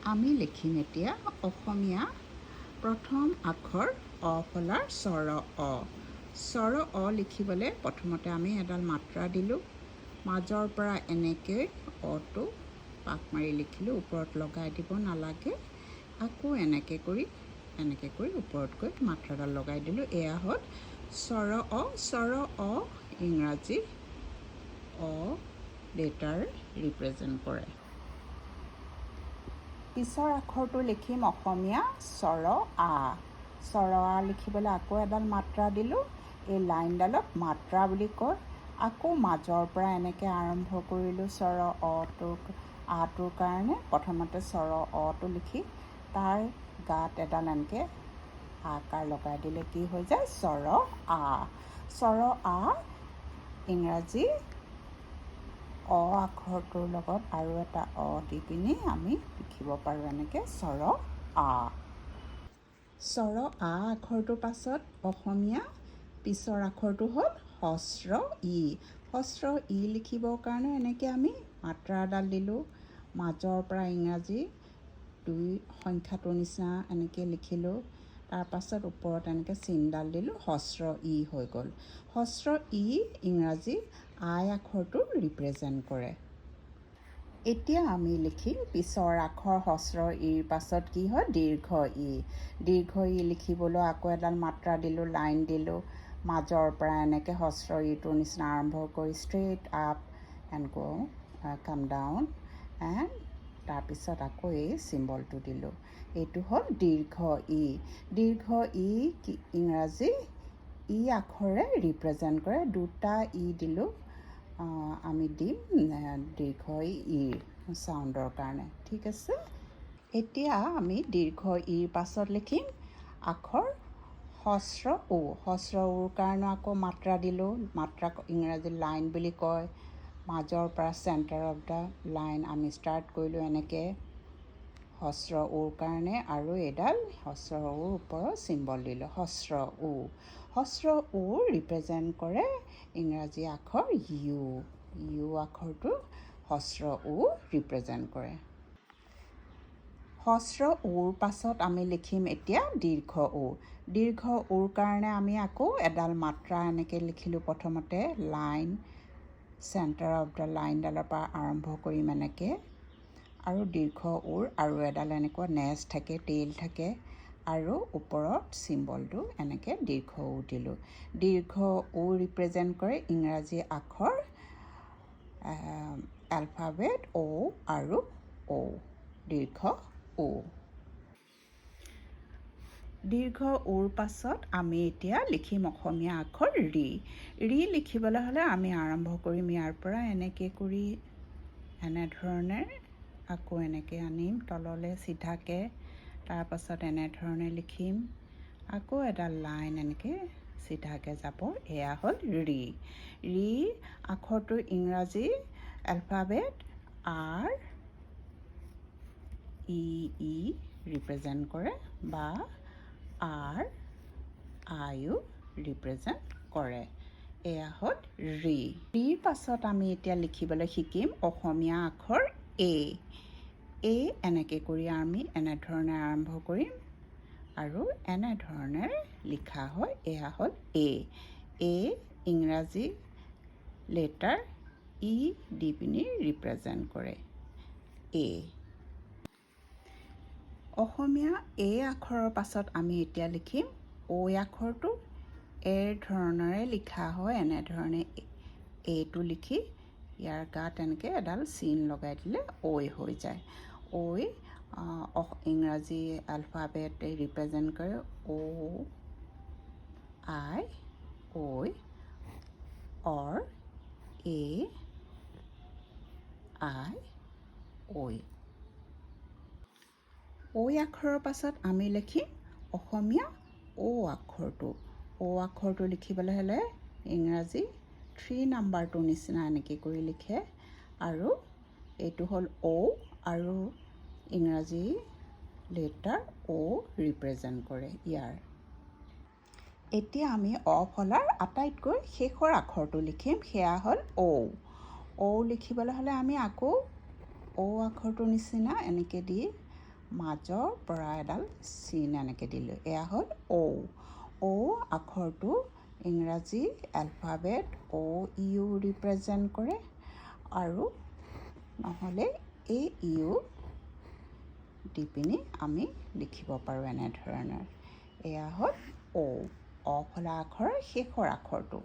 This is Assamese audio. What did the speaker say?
আমি লিখিম এতিয়া অসমীয়া প্ৰথম আখৰ অ-ফলাৰ স্বৰ অ। স্বৰ অ লিখিবলৈ প্ৰথমতে আমি এডাল মাত্ৰা দিলোঁ। মাজৰ পৰা এনেকৈ অটো পাক মাৰি লিখিলোঁ। ওপৰত লগাই দিব নালাগে। আকৌ এনেকৈ কৰি ওপৰত গৈ মাত্ৰাডাল লগাই দিলোঁ। এয়া হ'ল স্বৰ অ। স্বৰ অ ইংৰাজী অ লেটাৰ ৰিপ্ৰেজেণ্ট কৰে। পিছৰ আখৰটো লিখিম অসমীয়া স্বৰ আ। স্বৰ আ লিখিবলৈ আকৌ এডাল মাত্ৰা দিলোঁ। এই লাইনডালক মাত্ৰা বুলি কয়। আকৌ মাজৰ পৰা এনেকৈ আৰম্ভ কৰিলোঁ স্বৰ আটোৰ কাৰণে। প্ৰথমতে স্বৰ অটো লিখি তাৰ গাত এডাল এনেকৈ আকাৰ লগাই দিলে কি হৈ যায় স্বৰ আ। স্বৰ আ ইংৰাজী অ আখৰটোৰ লগত আৰু এটা অ দি পিনি আমি লিখিব পাৰোঁ এনেকৈ স্বৰ আ। স্বৰ আ আখৰটোৰ পাছত অসমীয়া পিছৰ আখৰটো হ'ল হস্ৰ ই। হস্ৰ ই লিখিবৰ কাৰণে এনেকৈ আমি মাত্ৰা এডাল দিলোঁ। মাজৰ পৰা ইংৰাজী 2 সংখ্যাটোৰ নিচিনা এনেকৈ লিখিলোঁ। তাৰপাছত ওপৰত এনেকৈ চিনডাল দিলোঁ। হস্ৰ ই হৈ গ'ল। হস্ৰ ই ইংৰাজী আই আখৰটো ৰিপ্ৰেজেণ্ট কৰে। এতিয়া আমি লিখিম পিছৰ আখৰ হস্ৰ ইৰ পাছত কি হয় দীৰ্ঘ ই। দীৰ্ঘ ই লিখিবলৈ আকৌ এডাল মাত্ৰা দিলোঁ, লাইন দিলোঁ। মাজৰ পৰা এনেকৈ হস্ৰ ইটোৰ নিচিনা আৰম্ভ কৰি ষ্ট্ৰেইট আপ এণ্ড কাম ডাউন এণ্ড তাৰপিছত আকৌ এই চিম্বলটো দিলোঁ। এইটো হ'ল দীৰ্ঘ ই। দীৰ্ঘ ই ইংৰাজী ই আখৰে ৰিপ্ৰেজেণ্ট কৰে। দুটা ই দিলোঁ। আমি দিম দীৰ্ঘ ইৰ চাউণ্ডৰ কাৰণে। ঠিক আছে। এতিয়া আমি দীৰ্ঘ ইৰ পাছত লিখিম আখৰ হস্ৰ উ। হস্ৰ উৰ কাৰণে আকৌ মাত্ৰা দিলোঁ। মাত্ৰাক ইংৰাজী লাইন বুলি কয়। মাজৰ পৰা চেণ্টাৰ অফ দ্য লাইন আমি ষ্টাৰ্ট কৰিলোঁ এনেকৈ হস্ৰ উৰ কাৰণে আৰু এইডাল হস্ৰ উৰ ওপৰত চিম্বল দিলোঁ হস্ৰ উ। হস্ৰ উ ৰিপ্ৰেজেণ্ট কৰে ইংৰাজী আখৰ ইউ। ইউ আখৰটো হস্ৰ উ ৰিপ্ৰেজেণ্ট কৰে। হস্ৰ উৰ পাছত আমি লিখিম এতিয়া দীৰ্ঘ উ। দীৰ্ঘ উৰ কাৰণে আমি আকৌ এডাল মাত্ৰা এনেকৈ লিখিলোঁ। প্ৰথমতে লাইন চেণ্টাৰ অফ দ্য লাইনডালৰ পৰা আৰম্ভ কৰিম এনেকৈ আৰু দীৰ্ঘ উৰ আৰু এডাল এনেকুৱা নেজ থাকে, টেইল থাকে আৰু ওপৰত চিম্বলটো এনেকৈ দীৰ্ঘ উ দিলোঁ। দীৰ্ঘ উ ৰিপ্ৰেজেণ্ট কৰে ইংৰাজী আখৰ এলফাবেট অ আৰু ঔ। দীৰ্ঘ উ। দীৰ্ঘ উৰ পাছত আমি এতিয়া লিখিম অসমীয়া আখৰ ৰি। ৰি লিখিবলৈ হ'লে আমি আৰম্ভ কৰিম ইয়াৰ পৰা এনেকৈ কৰি এনেধৰণে আকৌ এনেকৈ আনিম তললৈ চিধাকৈ। তাৰপাছত এনেধৰণে লিখিম। আকৌ এডাল লাইন এনেকৈ চিধাকৈ যাব। এয়া হ'ল ৰি। ৰি আখৰটো ইংৰাজী এলফাবেট আৰ ই ৰিপ্ৰেজেণ্ট কৰে বা আৰ আইও ৰিপ্ৰেজেণ্ট কৰে। এয়া হ'ল ৰি। ৰিৰ পাছত আমি এতিয়া লিখিবলৈ শিকিম অসমীয়া আখৰ এ। এ এনেকৈ কৰি আমি এনেধৰণে আৰম্ভ কৰিম আৰু এনেধৰণে লিখা হয়। এয়া হ'ল এ। এ ইংৰাজী লেটাৰ ই দি পিনি ৰিপ্ৰেজেণ্ট কৰে এ। অসমীয়া এ আখৰৰ পাছত আমি এতিয়া লিখিম ঐ আখৰটো। এৰ ধৰণেৰে লিখা হয়। এনেধৰণে এটো লিখি ইয়াৰ গাত এনেকৈ এডাল চিন লগাই দিলে ঐ হৈ যায়। ঐ ইংৰাজী এলফাবেট ৰিপ্ৰেজেণ্ট কৰে অ আই ঐ অৰ এ আই ঐ। ঐ আখৰৰ পাছত আমি লিখিম অসমীয়া ঔ আখৰটো। ঔ আখৰটো লিখিবলৈ হ'লে ইংৰাজী 3 নাম্বাৰটোৰ নিচিনা এনেকৈ কৰি লিখে আৰু এইটো হ'ল ঔ আৰু ইংৰাজী লেটাৰ ঔ ৰিপ্ৰেজেণ্ট কৰে ইয়াৰ। এতিয়া আমি অ-ফলাৰ আটাইতকৈ শেষৰ আখৰটো লিখিম। সেয়া হ'ল ঔ। ঔ লিখিবলৈ হ'লে আমি আকৌ ঔ আখৰটোৰ নিচিনা এনেকৈ দি মাজৰ পৰা এডাল চিন এনেকৈ দিলোঁ। এয়া হ'ল ঔ আখৰটো ইংৰাজী এলফাবেট ইউ ৰিপ্ৰেজেণ্ট কৰে আৰু নহ'লে ইউ দি পিনি আমি লিখিব পাৰোঁ এনেধৰণৰ। এয়া হ'ল অ'। অ' ফলা আখৰৰ শেষৰ আখৰটো।